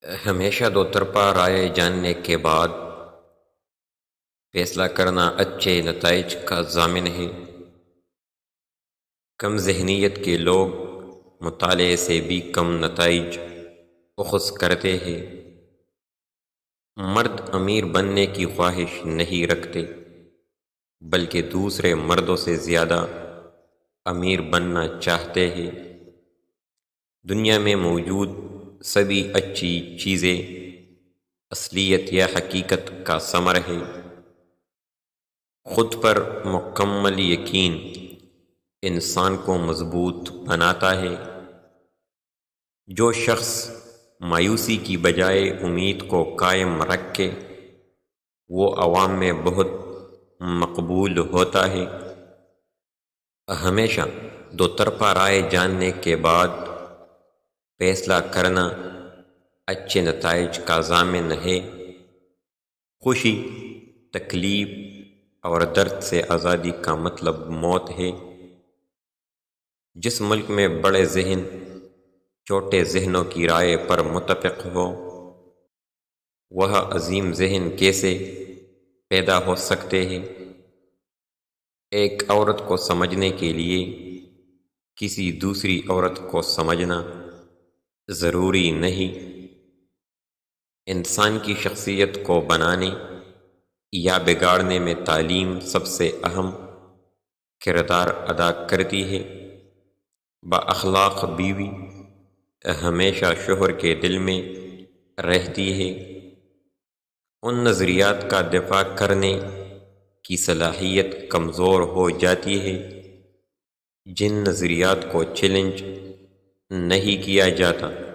ہمیشہ دو طرفہ رائے جاننے کے بعد فیصلہ کرنا اچھے نتائج کا ضامن ہے۔ کم ذہنیت کے لوگ مطالعے سے بھی کم نتائج اخذ کرتے ہیں۔ مرد امیر بننے کی خواہش نہیں رکھتے، بلکہ دوسرے مردوں سے زیادہ امیر بننا چاہتے ہیں۔ دنیا میں موجود سبھی اچھی چیزیں اصلیت یا حقیقت کا ثمر ہے۔ خود پر مکمل یقین انسان کو مضبوط بناتا ہے۔ جو شخص مایوسی کی بجائے امید کو قائم رکھے وہ عوام میں بہت مقبول ہوتا ہے۔ ہمیشہ دو طرفہ رائے جاننے کے بعد فیصلہ کرنا اچھے نتائج کا ضامن ہے۔ خوشی، تکلیف اور درد سے آزادی کا مطلب موت ہے۔ جس ملک میں بڑے ذہن چھوٹے ذہنوں کی رائے پر متفق ہو، وہ عظیم ذہن کیسے پیدا ہو سکتے ہیں؟ ایک عورت کو سمجھنے کے لیے کسی دوسری عورت کو سمجھنا ضروری نہیں۔ انسان کی شخصیت کو بنانے یا بگاڑنے میں تعلیم سب سے اہم کردار ادا کرتی ہے۔ بااخلاق بیوی ہمیشہ شوہر کے دل میں رہتی ہے۔ ان نظریات کا دفاع کرنے کی صلاحیت کمزور ہو جاتی ہے جن نظریات کو چیلنج نہیں کیا جاتا۔